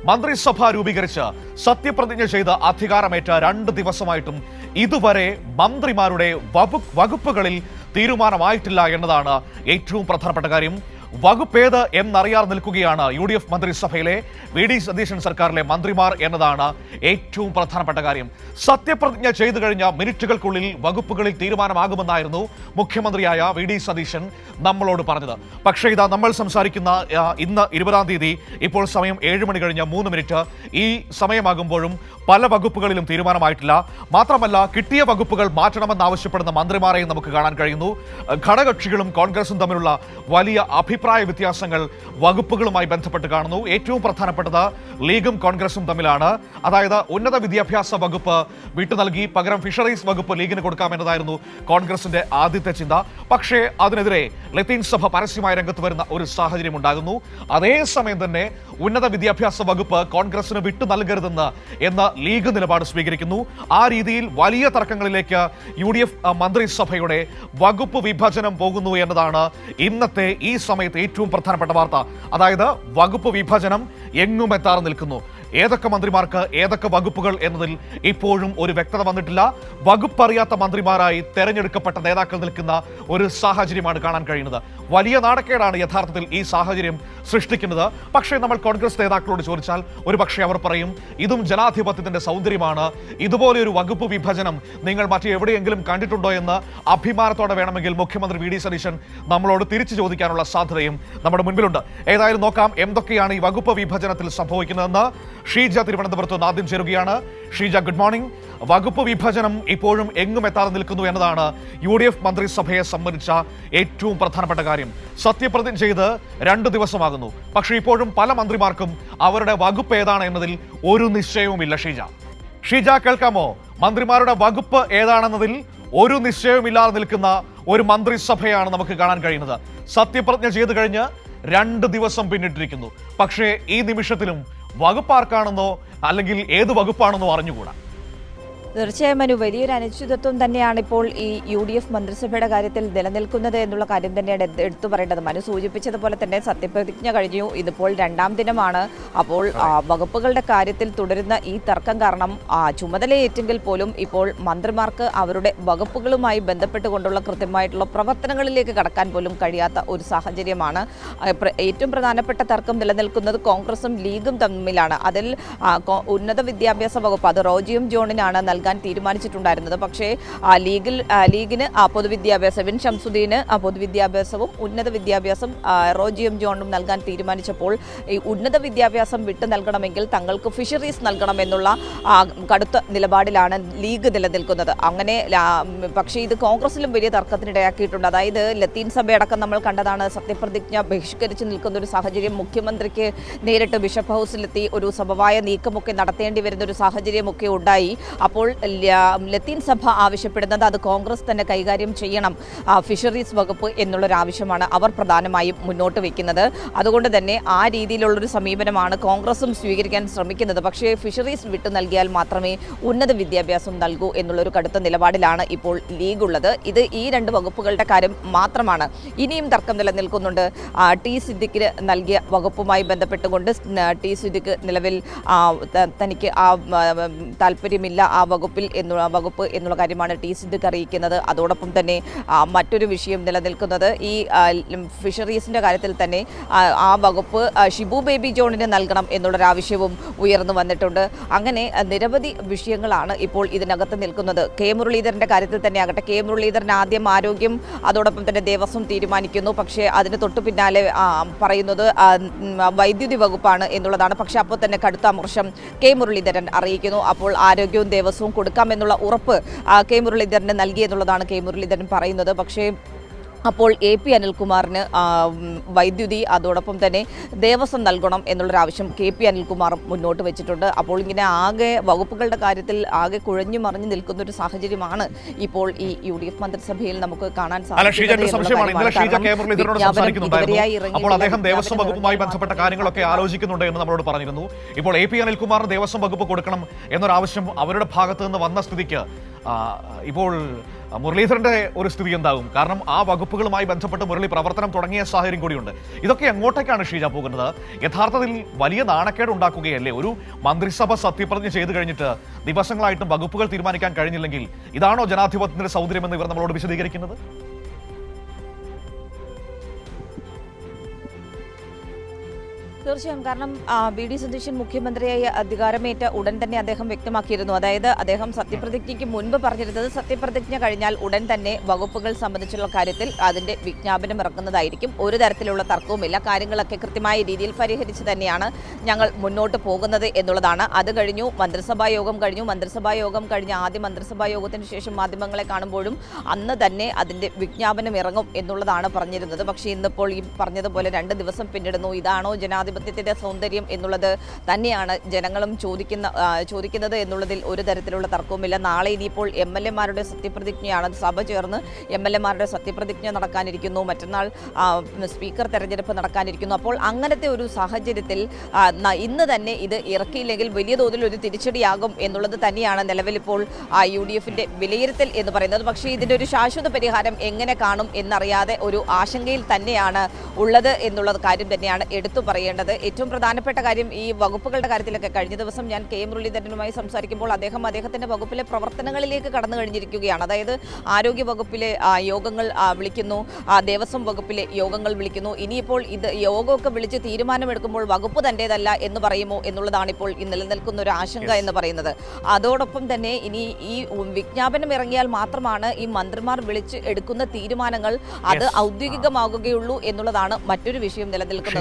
മന്ത്രിസഭ രൂപീകരിച്ച് സത്യപ്രതിജ്ഞ ചെയ്ത് അധികാരമേറ്റ 2 ദിവസമായിട്ടും ഇതുവരെ മന്ത്രിമാരുടെ വകുപ്പുകളിൽ തീരുമാനമായിട്ടില്ല എന്നതാണ് ഏറ്റവും പ്രധാനപ്പെട്ട കാര്യം. വകുപ്പേത് എന്നറിയാതെ നിൽക്കുകയാണ് UDF മന്ത്രിസഭയിലെ VD സതീശൻ സർക്കാരിലെ മന്ത്രിമാർ എന്നതാണ് ഏറ്റവും പ്രധാനപ്പെട്ട കാര്യം. സത്യപ്രതിജ്ഞ ചെയ്തു കഴിഞ്ഞ മിനിറ്റുകൾക്കുള്ളിൽ വകുപ്പുകളിൽ തീരുമാനമാകുമെന്നായിരുന്നു മുഖ്യമന്ത്രിയായ VD സതീശൻ നമ്മളോട് പറഞ്ഞത്. പക്ഷേ ഇതാ നമ്മൾ സംസാരിക്കുന്ന ഇന്ന് 20-ാം തീയതി, ഇപ്പോൾ സമയം 7 മണി കഴിഞ്ഞ് 3 മിനിറ്റ്. ഈ സമയമാകുമ്പോഴും പല വകുപ്പുകളിലും തീരുമാനമായിട്ടില്ല. മാത്രമല്ല, കിട്ടിയ വകുപ്പുകൾ മാറ്റണമെന്നാവശ്യപ്പെടുന്ന മന്ത്രിമാരെയും നമുക്ക് കാണാൻ കഴിയുന്നു. ഘടകകക്ഷികളും കോൺഗ്രസും തമ്മിലുള്ള വലിയ അഭിപ്രായ വ്യത്യാസങ്ങൾ വകുപ്പുകളുമായി ബന്ധപ്പെട്ട് കാണുന്നു. ഏറ്റവും പ്രധാനപ്പെട്ടത് ലീഗും കോൺഗ്രസും തമ്മിലാണ്. അതായത് ഉന്നത വിദ്യാഭ്യാസ വകുപ്പ് വിട്ടു നൽകി പകരം ഫിഷറീസ് വകുപ്പ് ലീഗിന് കൊടുക്കാമെന്നതായിരുന്നു കോൺഗ്രസിന്റെ ആദ്യത്തെ ചിന്ത. പക്ഷേ അതിനെതിരെ ലത്തീൻ സഭ പരസ്യമായ രംഗത്ത് വരുന്ന ഒരു സാഹചര്യം ഉണ്ടാകുന്നു. അതേസമയം തന്നെ ഉന്നത വിദ്യാഭ്യാസ വകുപ്പ് കോൺഗ്രസിന് വിട്ടു നൽകരുതെന്ന് എന്ന ലീഗ് നിലപാട് സ്വീകരിക്കുന്നു. ആ രീതിയിൽ വലിയ തർക്കങ്ങളിലേക്ക് UDF മന്ത്രിസഭയുടെ വകുപ്പ് വിഭജനം പോകുന്നു എന്നതാണ് ഇന്നത്തെ ഈ സമയത്ത് ഏറ്റവും പ്രധാനപ്പെട്ട വാർത്ത. അതായത് വകുപ്പ് വിഭജനം എങ്ങും എത്താതെ നിൽക്കുന്നു. ഏതൊക്കെ മന്ത്രിമാർക്ക് ഏതൊക്കെ വകുപ്പുകൾ എന്നതിൽ ഇപ്പോഴും ഒരു വ്യക്തത വന്നിട്ടില്ല. വകുപ്പറിയാത്ത മന്ത്രിമാരായി തെരഞ്ഞെടുക്കപ്പെട്ട നേതാക്കൾ നിൽക്കുന്ന ഒരു സാഹചര്യമാണ് കാണാൻ കഴിയുന്നത്. വലിയ നാണക്കേടാണ് യഥാർത്ഥത്തിൽ ഈ സാഹചര്യം സൃഷ്ടിക്കുന്നത്. പക്ഷേ നമ്മൾ കോൺഗ്രസ് നേതാക്കളോട് ചോദിച്ചാൽ ഒരുപക്ഷെ അവർ പറയും, ഇതും ജനാധിപത്യത്തിന്റെ സൗന്ദര്യമാണ്. ഇതുപോലെ ഒരു വകുപ്പ് വിഭജനം നിങ്ങൾ മറ്റെവിടെയെങ്കിലും കണ്ടിട്ടുണ്ടോ എന്ന് അഭിമാനത്തോടെ വേണമെങ്കിൽ മുഖ്യമന്ത്രി VD സതീശൻ നമ്മളോട് തിരിച്ചു ചോദിക്കാനുള്ള സാധ്യതയും നമ്മുടെ മുൻപിലുണ്ട്. ഏതായാലും നോക്കാം എന്തൊക്കെയാണ് ഈ വകുപ്പ് വിഭജനത്തിൽ സംഭവിക്കുന്നതെന്ന്. ഷീജ തിരുവനന്തപുരത്ത് നിന്ന് ആദ്യം ചേരുകയാണ്. Sheeja, good morning. വകുപ്പ് വിഭജനം ഇപ്പോഴും എങ്ങും എത്താതെ നിൽക്കുന്നു എന്നതാണ് UDF മന്ത്രിസഭയെ സംബന്ധിച്ച ഏറ്റവും പ്രധാനപ്പെട്ട കാര്യം. സത്യപ്രതിജ്ഞ ചെയ്ത് 2 ദിവസമാകുന്നു. പക്ഷേ ഇപ്പോഴും പല മന്ത്രിമാർക്കും അവരുടെ വകുപ്പ് ഏതാണ് എന്നതിൽ ഒരു നിശ്ചയവുമില്ല. ഷീജ, കേൾക്കാമോ? മന്ത്രിമാരുടെ വകുപ്പ് ഏതാണെന്നതിൽ ഒരു നിശ്ചയവുമില്ലാതെ നിൽക്കുന്ന ഒരു മന്ത്രിസഭയാണ് നമുക്ക് കാണാൻ കഴിയുന്നത്. സത്യപ്രതിജ്ഞ ചെയ്തു കഴിഞ്ഞ് 2 ദിവസം പിന്നിട്ടിരിക്കുന്നു. പക്ഷേ ഈ നിമിഷത്തിലും വകുപ്പ് ആർക്കാണെന്നോ അല്ലെങ്കിൽ ഏത് വകുപ്പാണെന്നോ അറിഞ്ഞുകൂടാ. തീർച്ചയായും മനു, വലിയൊരു അനിശ്ചിതത്വം തന്നെയാണ് ഇപ്പോൾ ഈ UDF മന്ത്രിസഭയുടെ കാര്യത്തിൽ നിലനിൽക്കുന്നത് എന്നുള്ള കാര്യം തന്നെയാണ് എടുത്തു പറയേണ്ടത്. മനു സൂചിപ്പിച്ചതുപോലെ തന്നെ സത്യപ്രതിജ്ഞ കഴിഞ്ഞു, ഇതിപ്പോൾ 2-ാം ദിനമാണ്. അപ്പോൾ വകുപ്പുകളുടെ കാര്യത്തിൽ തുടരുന്ന ഈ തർക്കം കാരണം ചുമതലയേറ്റെങ്കിൽ പോലും ഇപ്പോൾ മന്ത്രിമാർക്ക് അവരുടെ വകുപ്പുകളുമായി ബന്ധപ്പെട്ടുകൊണ്ടുള്ള കൃത്യമായിട്ടുള്ള പ്രവർത്തനങ്ങളിലേക്ക് കടക്കാൻ പോലും കഴിയാത്ത ഒരു സാഹചര്യമാണ്. ഏറ്റവും പ്രധാനപ്പെട്ട തർക്കം നിലനിൽക്കുന്നത് കോൺഗ്രസും ലീഗും തമ്മിലാണ്. അതിൽ ഉന്നത വിദ്യാഭ്യാസ വകുപ്പ് അത് റോജിയും ജോണിനാണ് നൽകാൻ തീരുമാനിച്ചിട്ടുണ്ടായിരുന്നത്. പക്ഷേ ലീഗിന് പൊതുവിദ്യാഭ്യാസം വിൻ ഷംസുദ്ദീന് പൊതുവിദ്യാഭ്യാസവും ഉന്നത വിദ്യാഭ്യാസം റോജിയും ജോണും നൽകാൻ തീരുമാനിച്ചപ്പോൾ ഈ ഉന്നത വിദ്യാഭ്യാസം വിട്ടു നൽകണമെങ്കിൽ തങ്ങൾക്ക് ഫിഷറീസ് നൽകണമെന്നുള്ള കടുത്ത നിലപാടിലാണ് ലീഗ് നിലനിൽക്കുന്നത്. അങ്ങനെ പക്ഷേ ഇത് കോൺഗ്രസിലും വലിയ തർക്കത്തിനിടയാക്കിയിട്ടുണ്ട്. അതായത് ലത്തീൻ സഭയടക്കം നമ്മൾ കണ്ടതാണ് സത്യപ്രതിജ്ഞ ബഹിഷ്കരിച്ച് നിൽക്കുന്ന ഒരു സാഹചര്യം. മുഖ്യമന്ത്രിക്ക് നേരിട്ട് ബിഷപ്പ് ഹൗസിലെത്തി ഒരു സമവായ നീക്കമൊക്കെ നടത്തേണ്ടി വരുന്ന ഒരു സാഹചര്യമൊക്കെ ഉണ്ടായി. അപ്പോൾ ലത്തീൻ സഭ ആവശ്യപ്പെടുന്നത് അത് കോൺഗ്രസ് തന്നെ കൈകാര്യം ചെയ്യണം, ഫിഷറീസ് വകുപ്പ് എന്നുള്ളൊരാവശ്യമാണ് അവർ പ്രധാനമായും മുന്നോട്ട് വയ്ക്കുന്നത്. അതുകൊണ്ട് തന്നെ ആ രീതിയിലുള്ളൊരു സമീപനമാണ് കോൺഗ്രസും സ്വീകരിക്കാൻ ശ്രമിക്കുന്നത്. പക്ഷേ ഫിഷറീസ് വിട്ടു നൽകിയാൽ മാത്രമേ ഉന്നത വിദ്യാഭ്യാസം നൽകൂ എന്നുള്ളൊരു കടുത്ത നിലപാടിലാണ് ഇപ്പോൾ ലീഗ് ഉള്ളത്. ഇത് ഈ 2 വകുപ്പുകളുടെ കാര്യം മാത്രമാണ്. ഇനിയും തർക്കം നിലനിൽക്കുന്നുണ്ട്. ടി സിദ്ദിഖിന് നൽകിയ വകുപ്പുമായി ബന്ധപ്പെട്ടുകൊണ്ട് ടി സിദ്ദിഖ് നിലവിൽ തനിക്ക് താല്പര്യമില്ല ആ വകുപ്പ് എന്നുള്ള കാര്യമാണ് ടി സിദ്ദിഖ് അറിയിക്കുന്നത്. അതോടൊപ്പം തന്നെ മറ്റൊരു വിഷയം നിലനിൽക്കുന്നത് ഈ ഫിഷറീസിൻ്റെ കാര്യത്തിൽ തന്നെ ആ വകുപ്പ് ഷിബു ബേബി ജോണിന് നൽകണം എന്നുള്ളൊരാവശ്യവും ഉയർന്നു വന്നിട്ടുണ്ട്. അങ്ങനെ നിരവധി വിഷയങ്ങളാണ് ഇപ്പോൾ ഇതിനകത്ത് നിൽക്കുന്നത്. കെ മുരളീധരൻ്റെ കാര്യത്തിൽ തന്നെ ആകട്ടെ, കെ മുരളീധരൻ ആദ്യം ആരോഗ്യം അതോടൊപ്പം തന്നെ ദേവസ്വം തീരുമാനിക്കുന്നു. പക്ഷേ അതിന് തൊട്ടു പിന്നാലെ പറയുന്നത് വൈദ്യുതി വകുപ്പാണ് എന്നുള്ളതാണ്. പക്ഷേ അപ്പോൾ തന്നെ കടുത്ത അമർഷം കെ മുരളീധരൻ അറിയിക്കുന്നു. അപ്പോൾ ആരോഗ്യവും ദേവസ്വവും കൊടുക്കാമെന്നുള്ള ഉറപ്പ് കെ മുരളീധരന് നൽകിയെന്നുള്ളതാണ് കെ മുരളീധരൻ പറയുന്നത്. പക്ഷേ അപ്പോൾ AP അനിൽകുമാറിന് വൈദ്യുതി അതോടൊപ്പം തന്നെ ദേവസ്വം നൽകണം എന്നുള്ളൊരാവശ്യം KP അനിൽകുമാറും മുന്നോട്ട് വെച്ചിട്ടുണ്ട്. അപ്പോൾ ഇങ്ങനെ ആകെ വകുപ്പുകളുടെ കാര്യത്തിൽ ആകെ കുഴഞ്ഞു മറിഞ്ഞു നിൽക്കുന്ന ഒരു സാഹചര്യമാണ് ഇപ്പോൾ ഈ UDF മന്ത്രിസഭയിൽ നമുക്ക് കാണാൻ അപ്പോൾ അദ്ദേഹം ദേവസ്വം വകുപ്പുമായി ബന്ധപ്പെട്ട കാര്യങ്ങളൊക്കെ ആലോചിക്കുന്നുണ്ട് എന്ന് നമ്മളോട് പറഞ്ഞിരുന്നു. ഇപ്പോൾ AP അനിൽകുമാറിന് ദേവസ്വം വകുപ്പ് കൊടുക്കണം എന്നൊരാവശ്യം അവരുടെ ഭാഗത്ത് നിന്ന് വന്ന സ്ഥിതിക്ക് ഇപ്പോൾ മുരളീധരന്റെ ഒരു സ്ഥിതി എന്താകും? കാരണം ആ വകുപ്പുകളുമായി ബന്ധപ്പെട്ട് മുരളി പ്രവർത്തനം തുടങ്ങിയ സാഹചര്യം കൂടിയുണ്ട്. ഇതൊക്കെ എങ്ങോട്ടേക്കാണ് ഷീജ പോകുന്നത്? യഥാർത്ഥത്തിൽ വലിയ നാണക്കേട് ഉണ്ടാക്കുകയല്ലേ? ഒരു മന്ത്രിസഭ സത്യപ്രതിജ്ഞ ചെയ്തു കഴിഞ്ഞിട്ട് ദിവസങ്ങളായിട്ടും വകുപ്പുകൾ തീരുമാനിക്കാൻ കഴിഞ്ഞില്ലെങ്കിൽ ഇതാണോ ജനാധിപത്യത്തിന്റെ സൗന്ദര്യമെന്ന് ഇവർ നമ്മളോട് വിശദീകരിക്കുന്നത്? തീർച്ചയായും. കാരണം വി.ഡി. സതീശൻ മുഖ്യമന്ത്രിയായി അധികാരമേറ്റ ഉടൻ തന്നെ അദ്ദേഹം വ്യക്തമാക്കിയിരുന്നു. അതായത് അദ്ദേഹം സത്യപ്രതിജ്ഞയ്ക്ക് മുൻപ് പറഞ്ഞിരുന്നത് സത്യപ്രതിജ്ഞ കഴിഞ്ഞാൽ ഉടൻ തന്നെ വകുപ്പുകൾ സംബന്ധിച്ചുള്ള കാര്യത്തിൽ അതിന്റെ വിജ്ഞാപനം ഇറക്കുന്നതായിരിക്കും. ഒരു തരത്തിലുള്ള തർക്കവുമില്ല. കാര്യങ്ങളൊക്കെ കൃത്യമായ രീതിയിൽ പരിഹരിച്ച് തന്നെയാണ് ഞങ്ങൾ മുന്നോട്ട് പോകുന്നത് എന്നുള്ളതാണ്. അത് കഴിഞ്ഞു, മന്ത്രിസഭാ യോഗം കഴിഞ്ഞു. മന്ത്രിസഭാ യോഗം കഴിഞ്ഞ് ആദ്യ മന്ത്രിസഭാ യോഗത്തിന് ശേഷം മാധ്യമങ്ങളെ കാണുമ്പോഴും അന്ന് തന്നെ അതിന്റെ വിജ്ഞാപനം ഇറങ്ങും എന്നുള്ളതാണ് പറഞ്ഞിരുന്നത്. പക്ഷേ ഇന്നിപ്പോൾ ഈ പറഞ്ഞതുപോലെ 2 ദിവസം പിന്നിടുന്നു. ഇതാണോ ജനാധിപത്യത്തിന്റെ സൗന്ദര്യം എന്നുള്ളത് തന്നെയാണ് ജനങ്ങളും ചോദിക്കുന്നത് എന്നുള്ളതിൽ ഒരു തരത്തിലുള്ള തർക്കവുമില്ല. നാളെ ഇനിയിപ്പോൾ MLA-മാരുടെ സത്യപ്രതിജ്ഞയാണ്. സഭ ചേർന്ന് MLA-മാരുടെ സത്യപ്രതിജ്ഞ നടക്കാനിരിക്കുന്നു. മറ്റന്നാൾ സ്പീക്കർ തെരഞ്ഞെടുപ്പ് നടക്കാനിരിക്കുന്നു. അപ്പോൾ അങ്ങനത്തെ ഒരു സാഹചര്യത്തിൽ ഇന്ന് തന്നെ ഇത് ഇറക്കിയില്ലെങ്കിൽ വലിയ തോതിൽ ഒരു തിരിച്ചടിയാകും എന്നുള്ളത് തന്നെയാണ് നിലവിലിപ്പോൾ UDF-ന്റെ വിലയിരുത്തൽ എന്ന് പറയുന്നത്. പക്ഷേ ഇതിന്റെ ഒരു ശാശ്വത പരിഹാരം എങ്ങനെ കാണും എന്നറിയാതെ ഒരു ആശങ്കയിൽ തന്നെയാണ് ഉള്ളത് എന്നുള്ള കാര്യം തന്നെയാണ് എടുത്തു പറയേണ്ടത്. ഏറ്റവും പ്രധാനപ്പെട്ട കാര്യം ഈ വകുപ്പുകളുടെ കാര്യത്തിലൊക്കെ കഴിഞ്ഞ ദിവസം ഞാൻ K മുരളീധരനുമായി സംസാരിക്കുമ്പോൾ അദ്ദേഹത്തിന്റെ വകുപ്പിലെ പ്രവർത്തനങ്ങളിലേക്ക് കടന്നു കഴിഞ്ഞിരിക്കുകയാണ്. അതായത് ആരോഗ്യ വകുപ്പിലെ യോഗങ്ങൾ വിളിക്കുന്നു, ദേവസ്വം വകുപ്പിലെ യോഗങ്ങൾ വിളിക്കുന്നു. ഇനിയിപ്പോൾ ഇത് യോഗമൊക്കെ വിളിച്ച് തീരുമാനമെടുക്കുമ്പോൾ വകുപ്പ് തന്റേതല്ല എന്ന് പറയുമോ എന്നുള്ളതാണ് ഇപ്പോൾ നിലനിൽക്കുന്ന ഒരു ആശങ്ക എന്ന് പറയുന്നത്. അതോടൊപ്പം തന്നെ ഇനി ഈ വിജ്ഞാപനം ഇറങ്ങിയാൽ മാത്രമാണ് ഈ മന്ത്രിമാർ വിളിച്ച് എടുക്കുന്ന തീരുമാനങ്ങൾ അത് ഔദ്യോഗികമാകുകയുള്ളൂ എന്നുള്ളതാണ് മറ്റൊരു വിഷയം നിലനിൽക്കുന്നത്.